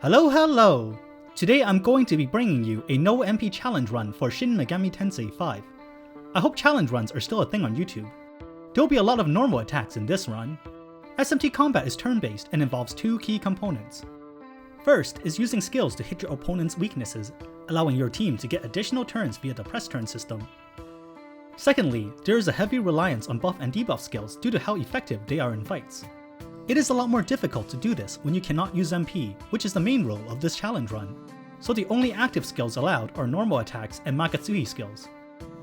Hello! Today I'm going to be bringing you a no MP challenge run for Shin Megami Tensei V. I hope challenge runs are still a thing on YouTube. There'll be a lot of normal attacks in this run. SMT combat is turn-based and involves two key components. First is using skills to hit your opponent's weaknesses, allowing your team to get additional turns via the press turn system. Secondly, there is a heavy reliance on buff and debuff skills due to how effective they are in fights. It is a lot more difficult to do this when you cannot use MP, which is the main role of this challenge run. So the only active skills allowed are normal attacks and Makatsuhi skills.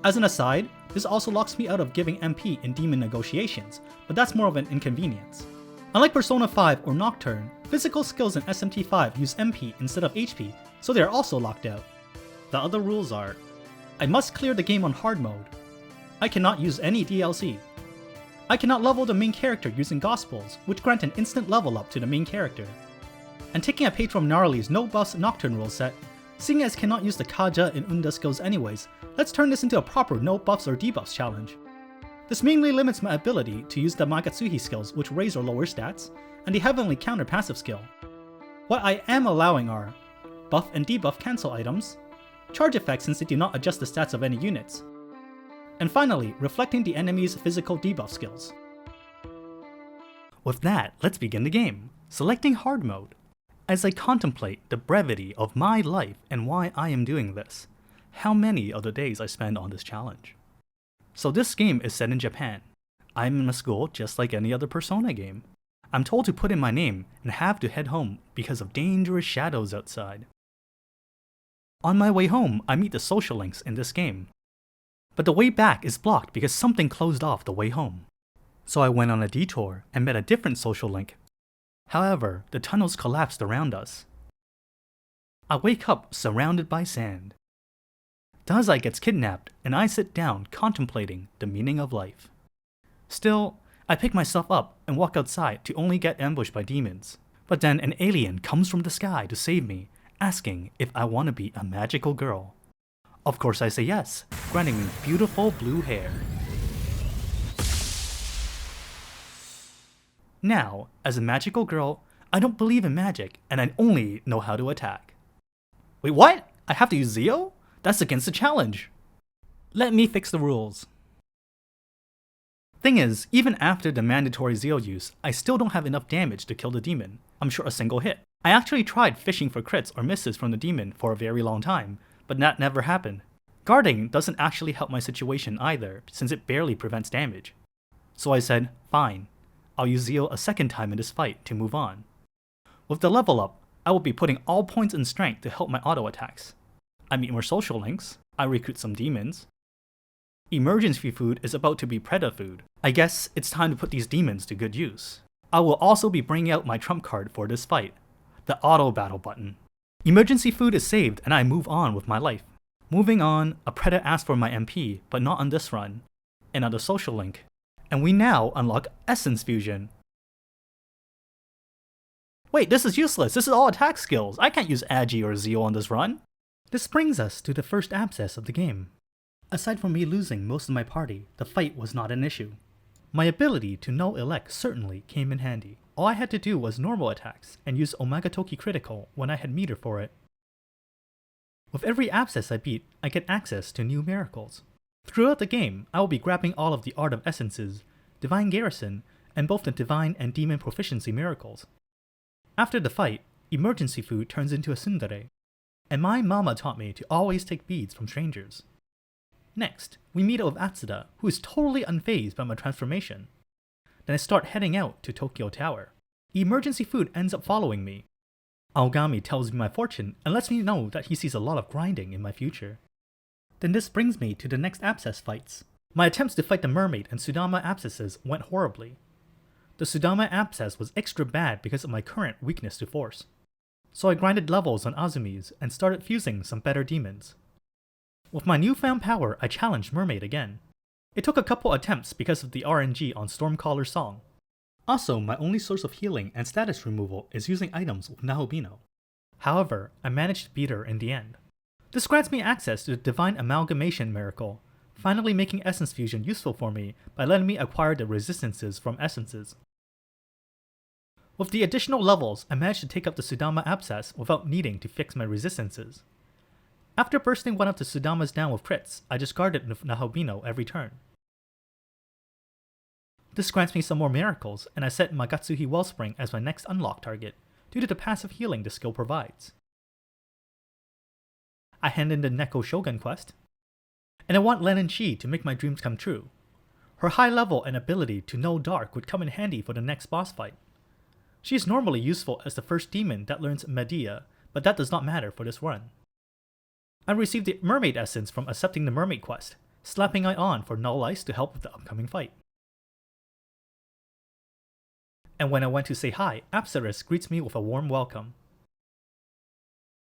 As an aside, this also locks me out of giving MP in demon negotiations, but that's more of an inconvenience. Unlike Persona 5 or Nocturne, physical skills in SMT5 use MP instead of HP, so they are also locked out. The other rules are: I must clear the game on hard mode. I cannot use any DLC. I cannot level the main character using Gospels, which grant an instant level up to the main character. And taking a page from Gnarly's no buffs Nocturne rule set, seeing as cannot use the Kaja and Unda skills anyways, let's turn this into a proper no buffs or debuffs challenge. This mainly limits my ability to use the Makatsuhi skills, which raise or lower stats, and the heavenly counter passive skill. What I am allowing are buff and debuff cancel items, charge effects since they do not adjust the stats of any units, and finally, reflecting the enemy's physical debuff skills. With that, let's begin the game, selecting hard mode. As I contemplate the brevity of my life and why I am doing this, how many of the days I spend on this challenge. So this game is set in Japan. I'm in a school just like any other Persona game. I'm told to put in my name and have to head home because of dangerous shadows outside. On my way home, I meet the social links in this game. But the way back is blocked because something closed off the way home. So I went on a detour and met a different social link. However, the tunnels collapsed around us. I wake up surrounded by sand. Dazai gets kidnapped and I sit down contemplating the meaning of life. Still, I pick myself up and walk outside to only get ambushed by demons. But then an alien comes from the sky to save me, asking if I want to be a magical girl. Of course I say yes, granting me beautiful blue hair. Now, as a magical girl, I don't believe in magic and I only know how to attack. Wait, what? I have to use Zeo? That's against the challenge. Let me fix the rules. Thing is, even after the mandatory Zeo use, I still don't have enough damage to kill the demon. I'm sure a single hit. I actually tried fishing for crits or misses from the demon for a very long time, but that never happened. Guarding doesn't actually help my situation either, since it barely prevents damage. So I said, fine, I'll use Zeo a second time in this fight to move on. With the level up, I will be putting all points in strength to help my auto attacks. I meet more social links, I recruit some demons. Emergency food is about to be Preda food. I guess it's time to put these demons to good use. I will also be bringing out my trump card for this fight, the auto battle button. Emergency food is saved and I move on with my life. Moving on, a Preda asks for my MP, but not on this run. Another social link. And we now unlock Essence Fusion. Wait, this is useless. This is all attack skills. I can't use Agi or Zeo on this run. This brings us to the first abscess of the game. Aside from me losing most of my party, the fight was not an issue. My ability to null elect certainly came in handy. All I had to do was normal attacks and use Omagatoki critical when I had meter for it. With every abscess I beat, I get access to new miracles. Throughout the game, I will be grabbing all of the Art of Essences, Divine Garrison, and both the Divine and Demon Proficiency miracles. After the fight, emergency food turns into a tsundere, and my mama taught me to always take beads from strangers. Next, we meet up with Atsuda, who is totally unfazed by my transformation. Then I start heading out to Tokyo Tower. Emergency food ends up following me. Aogami tells me my fortune and lets me know that he sees a lot of grinding in my future. Then this brings me to the next abscess fights. My attempts to fight the mermaid and Sudama abscesses went horribly. The Sudama abscess was extra bad because of my current weakness to force. So I grinded levels on Azumi's and started fusing some better demons. With my newfound power, I challenged Mermaid again. It took a couple attempts because of the RNG on Stormcaller's song. Also, my only source of healing and status removal is using items with Nahobino. However, I managed to beat her in the end. This grants me access to the Divine Amalgamation miracle, finally making Essence Fusion useful for me by letting me acquire the resistances from essences. With the additional levels, I managed to take up the Sudama abscess without needing to fix my resistances. After bursting one of the Sudamas down with crits, I discarded with Nahobino every turn. This grants me some more miracles, and I set Magatsuhi Wellspring as my next unlock target, due to the passive healing the skill provides. I hand in the Neko Shogun quest, and I want Lenin Shi to make my dreams come true. Her high level and ability to know dark would come in handy for the next boss fight. She is normally useful as the first demon that learns Medea, but that does not matter for this run. I received the Mermaid Essence from accepting the Mermaid quest, slapping it on for Null Ice to help with the upcoming fight. And when I went to say hi, Abscesses greets me with a warm welcome.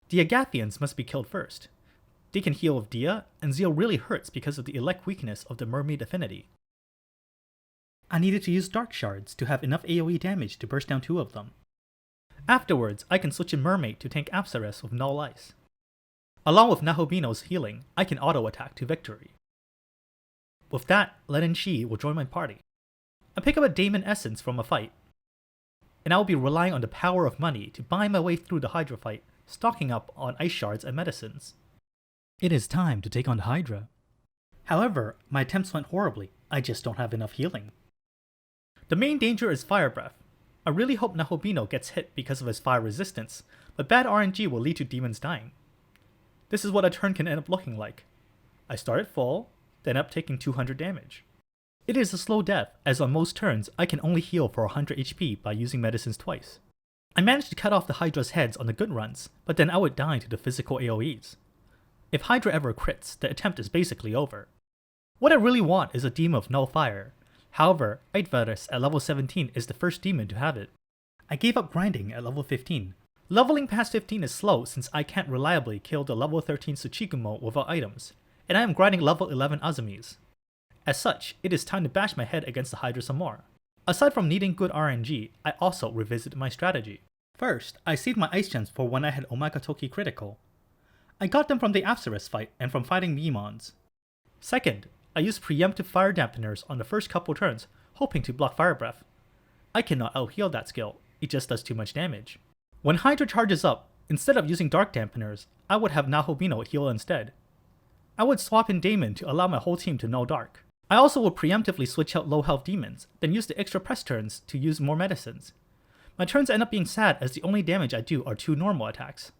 The Agathians must be killed first. They can heal with Dia, and Zeal really hurts because of the elect weakness of the Mermaid affinity. I needed to use Dark Shards to have enough AoE damage to burst down 2 of them. Afterwards, I can switch in Mermaid to tank Abscesses with Null Ice. Along with Nahobino's healing, I can auto-attack to victory. With that, Lenin Shi will join my party. I pick up a Daemon Essence from a fight, and I will be relying on the power of money to buy my way through the Hydra fight, stocking up on Ice Shards and medicines. It is time to take on the Hydra. However, my attempts went horribly, I just don't have enough healing. The main danger is Fire Breath. I really hope Nahobino gets hit because of his fire resistance, but bad RNG will lead to demons dying. This is what a turn can end up looking like. I start at full, then up taking 200 damage. It is a slow death, as on most turns I can only heal for 100 HP by using medicines twice. I managed to cut off the Hydra's heads on the good runs, but then I would die to the physical AoEs. If Hydra ever crits, the attempt is basically over. What I really want is a demon of null fire. However, Eidvarus at level 17 is the first demon to have it. I gave up grinding at level 15. Leveling past 15 is slow since I can't reliably kill the level 13 Tsuchigumo without items, and I am grinding level 11 Azumis. As such, it is time to bash my head against the Hydra some more. Aside from needing good RNG, I also revisited my strategy. First, I saved my ice gems for when I had Omagatoki critical. I got them from the Abscesses fight and from fighting Mimons. Second, I used preemptive fire dampeners on the first couple turns, hoping to block Fire Breath. I cannot out-heal that skill, it just does too much damage. When Hydra charges up, instead of using Dark Dampeners, I would have Nahobino heal instead. I would swap in Daemon to allow my whole team to know Dark. I also would preemptively switch out low health demons, then use the extra press turns to use more medicines. My turns end up being sad as the only damage I do are 2 normal attacks.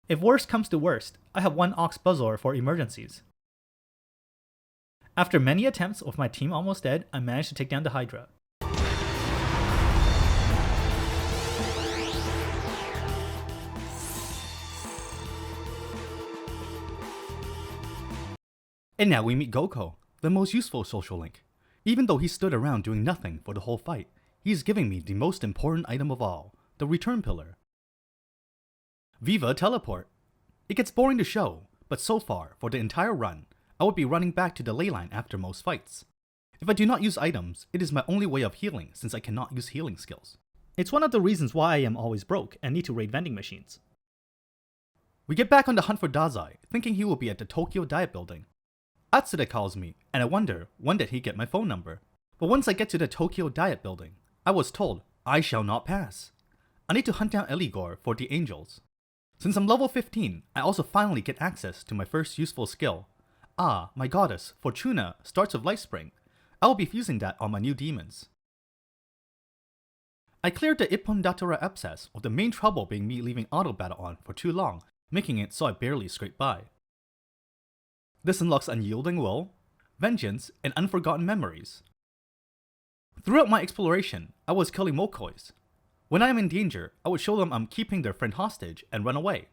If worst comes to worst, I have 1 Ox Buzzor for emergencies. After many attempts with my team almost dead, I managed to take down the Hydra. And now we meet Goku, the most useful social link. Even though he stood around doing nothing for the whole fight, he is giving me the most important item of all, the return pillar. Viva Teleport! It gets boring to show, but so far, for the entire run, I would be running back to the ley line after most fights. If I do not use items, it is my only way of healing since I cannot use healing skills. It's one of the reasons why I am always broke and need to raid vending machines. We get back on the hunt for Dazai, thinking he will be at the Tokyo Diet Building. Atsuda calls me, and I wonder, when did he get my phone number? But once I get to the Tokyo Diet Building, I was told, I shall not pass. I need to hunt down Elegar for the angels. Since I'm level 15, I also finally get access to my first useful skill. Ah, my goddess, Fortuna starts with Lifespring. I will be fusing that on my new demons. I cleared the Ippon Datora abscess, with the main trouble being me leaving auto battle on for too long, making it so I barely scraped by. This unlocks Unyielding Will, Vengeance, and Unforgotten Memories. Throughout my exploration, I was killing Mokois. When I am in danger, I would show them I'm keeping their friend hostage and run away.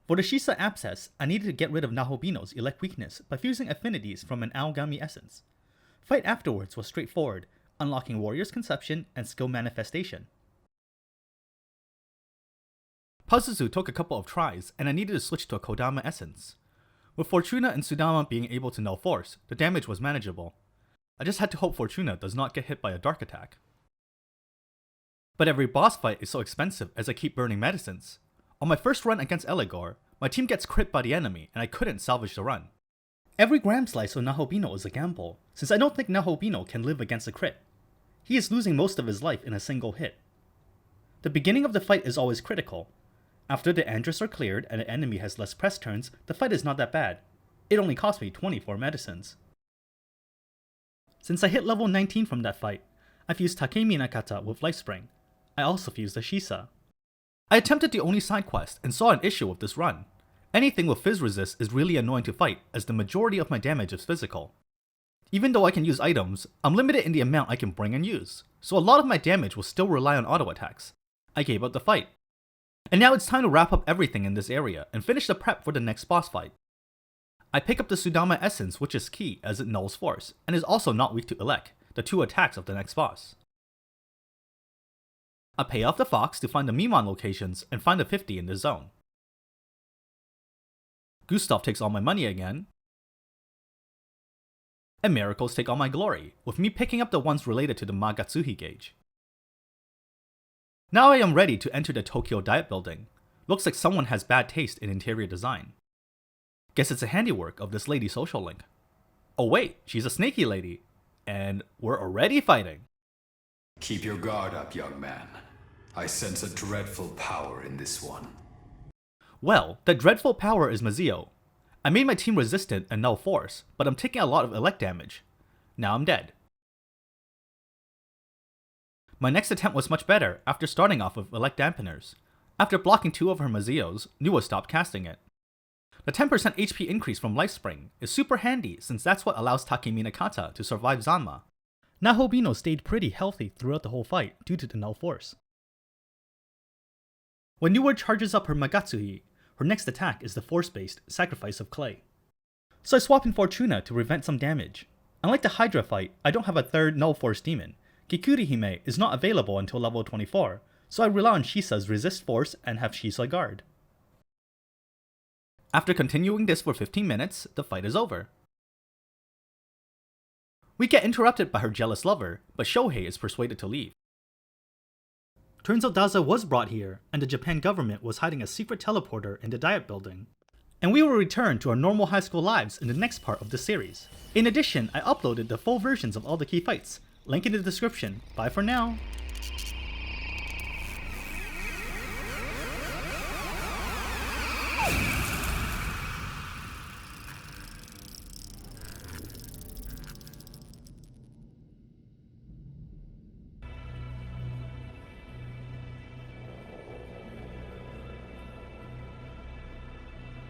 For the Shisa Abscess, I needed to get rid of Nahobino's elect weakness by fusing affinities from an Aogami essence. Fight afterwards was straightforward, unlocking Warrior's Conception and Skill Manifestation. Pazuzu took a couple of tries, and I needed to switch to a Kodama essence. With Fortuna and Sudama being able to null force, the damage was manageable. I just had to hope Fortuna does not get hit by a dark attack. But every boss fight is so expensive as I keep burning medicines. On my first run against Elegar, my team gets crit by the enemy and I couldn't salvage the run. Every gram slice of Nahobino is a gamble, since I don't think Nahobino can live against a crit. he is losing most of his life in a single hit. The beginning of the fight is always critical. After the andrus are cleared and the enemy has less press turns, the fight is not that bad. It only cost me 24 medicines. Since I hit level 19 from that fight, I fused Takemi Nakata with Lifespring. I also fused the Shisa. I attempted the only side quest and saw an issue with this run. Anything with Fizz Resist is really annoying to fight as the majority of my damage is physical. Even though I can use items, I'm limited in the amount I can bring and use, so a lot of my damage will still rely on auto attacks. I gave up the fight. And now it's time to wrap up everything in this area and finish the prep for the next boss fight. I pick up the Sudama Essence, which is key as it nulls Force, and is also not weak to Elec, the 2 attacks of the next boss. I pay off the Fox to find the Mimon locations and find the 50 in the zone. Gustav takes all my money again, and Miracles take all my glory, with me picking up the ones related to the Magatsuhi gauge. Now I am ready to enter the Tokyo Diet Building. Looks like someone has bad taste in interior design. Guess it's a handiwork of this lady Social Link. Oh wait, she's a snaky lady. And we're already fighting. Keep your guard up, young man. I sense a dreadful power in this one. Well, the dreadful power is Mazio. I made my team resistant and null force, but I'm taking a lot of elect damage. Now I'm dead. My next attempt was much better after starting off with elect dampeners. After blocking 2 of her Mazios, Nuwa stopped casting it. The 10% HP increase from Lifespring is super handy since that's what allows Takemi Nakata to survive Zanma. Nahobino stayed pretty healthy throughout the whole fight due to the null force. When Nuwa charges up her Magatsuhi, her next attack is the force-based Sacrifice of Clay. So I swap in Fortuna to prevent some damage. Unlike the Hydra fight, I don't have a third null force demon. Kikurihime is not available until level 24, so I rely on Shisa's resist force and have Shisa guard. After continuing this for 15 minutes, the fight is over. We get interrupted by her jealous lover, but Shohei is persuaded to leave. Turns out Daza was brought here, and the Japan government was hiding a secret teleporter in the Diet Building. And we will return to our normal high school lives in the next part of the series. In addition, I uploaded the full versions of all the key fights. Link in the description. Bye for now.